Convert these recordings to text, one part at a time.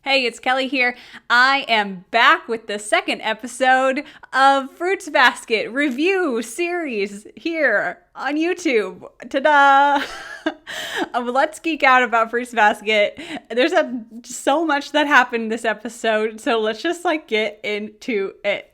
Hey, it's Kelly here. I am back with the second episode of Fruits Basket review series here on YouTube. Ta-da! Let's geek out about Fruits Basket. There's so much that happened this episode, so let's just get into it.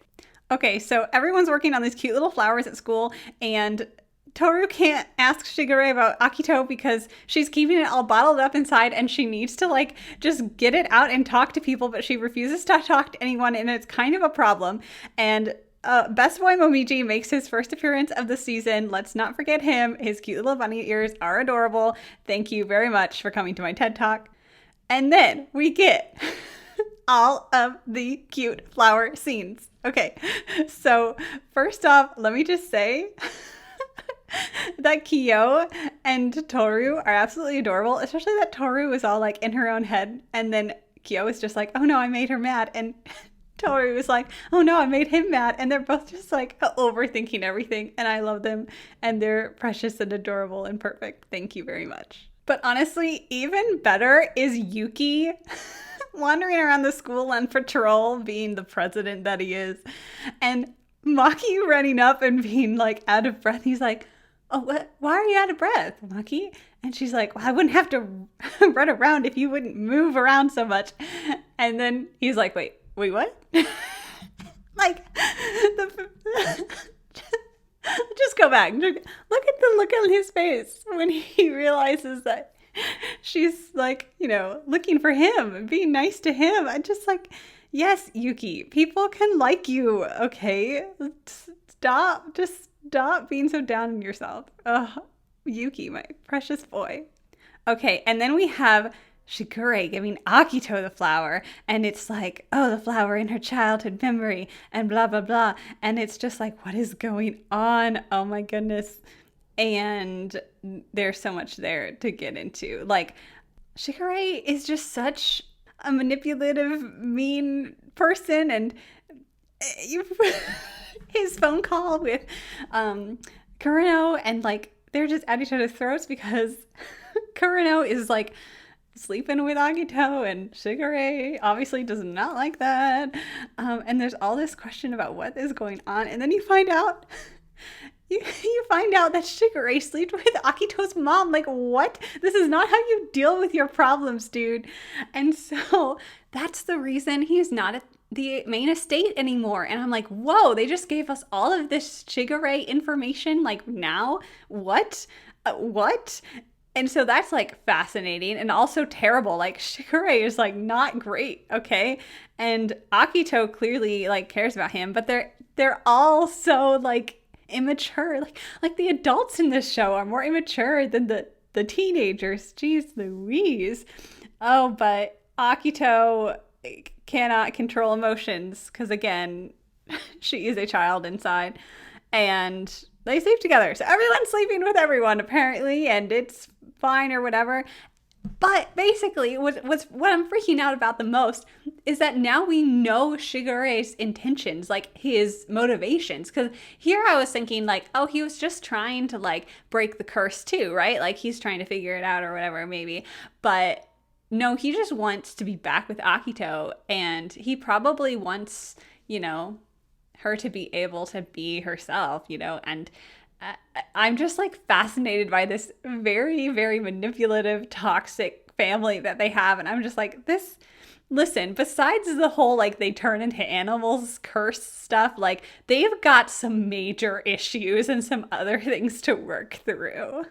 Okay, so everyone's working on these cute little flowers at school, and Toru can't ask Shigure about Akito because she's keeping it all bottled up inside and she needs to just get it out and talk to people, but she refuses to talk to anyone and it's kind of a problem. And Best Boy Momiji makes his first appearance of the season. Let's not forget him. His cute little bunny ears are adorable. Thank you very much for coming to my TED Talk. And then we get all of the cute flower scenes. Okay, so first off, let me just say that Kyo and Toru are absolutely adorable, especially that Toru is all in her own head, and then Kyo is just oh no, I made her mad, and Toru is oh no, I made him mad, and they're both just overthinking everything, and I love them, and they're precious and adorable and perfect. Thank you very much. But honestly, even better is Yuki wandering around the school on patrol, being the president that he is, and Maki running up and being out of breath. He's oh, what? Why are you out of breath, Maki? And she's well, I wouldn't have to run around if you wouldn't move around so much. And then he's wait, what? Just go back. Look at the look on his face when he realizes that she's looking for him and being nice to him. I'm just yes, Yuki, people can like you, okay? Stop being so down on yourself. Ugh, Yuki, my precious boy. Okay, and then we have Shigure giving Akito the flower, and it's oh, the flower in her childhood memory, and blah, blah, blah. And it's just what is going on? Oh my goodness. And there's so much there to get into. Shigure is just such a manipulative, mean person, and his phone call with Kureno, and they're just at each other's throats because Kureno is sleeping with Akito, and Shigure obviously does not like that. And there's all this question about what is going on, and then you find out you find out that Shigure slept with Akito's mom. What? This is not how you deal with your problems, dude. And so that's the reason he's not at the main estate anymore. And I'm whoa, they just gave us all of this Shigure information now? What? What? And so that's fascinating and also terrible. Shigure is not great, okay? And Akito clearly cares about him, but they're all so immature. The adults in this show are more immature than the teenagers. Jeez Louise. Oh, but Akito cannot control emotions because, again, she is a child inside, and they sleep together. So everyone's sleeping with everyone apparently, and it's fine or whatever. But basically, what I'm freaking out about the most is that now we know Shigure's intentions, his motivations. Because here I was thinking, oh, he was just trying to, break the curse too, right? He's trying to figure it out or whatever, maybe. But no, he just wants to be back with Akito. And he probably wants, her to be able to be herself, and I'm just fascinated by this very, very manipulative, toxic family that they have. And I'm just this, listen, besides the whole they turn into animals curse stuff, they've got some major issues and some other things to work through.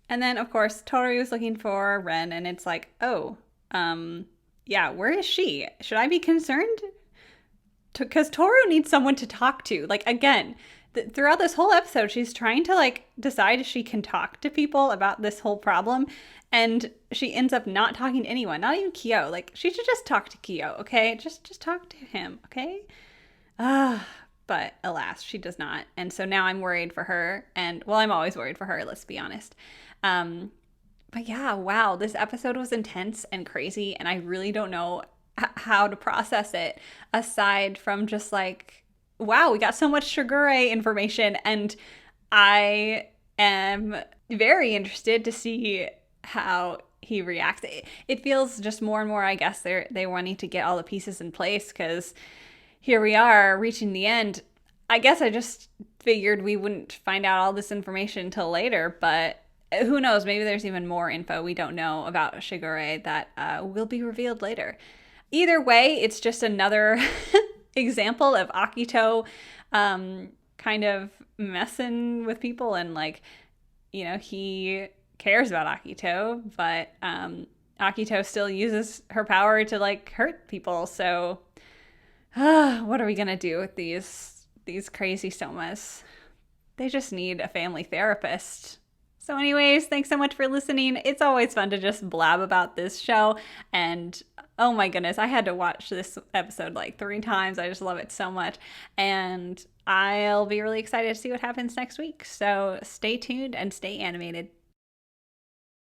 And then of course Toru is looking for Ren, and it's oh, yeah, where is she? Should I be concerned? Because Toru needs someone to talk to. Again, throughout this whole episode, she's trying to decide if she can talk to people about this whole problem, and she ends up not talking to anyone, not even Kyo. She should just talk to Kyo, okay? Just talk to him, okay? But alas, she does not. And so now I'm worried for her, and well, I'm always worried for her, let's be honest. But yeah, wow, this episode was intense and crazy, and I really don't know how to process it aside from just wow, we got so much Shigure information, and I am very interested to see how he reacts. It feels just more and more, I guess, they wanting to get all the pieces in place, because here we are reaching the end. I guess I just figured we wouldn't find out all this information until later, but who knows? Maybe there's even more info we don't know about Shigure that will be revealed later. Either way, it's just another example of Akito kind of messing with people, and like, he cares about Akito, but Akito still uses her power to like hurt people. So what are we gonna do with these crazy somas? They just need a family therapist. So anyways, thanks so much for listening. It's always fun to just blab about this show, and oh my goodness, I had to watch this episode like 3 times. I just love it so much, and I'll be really excited to see what happens next week. So stay tuned and stay animated.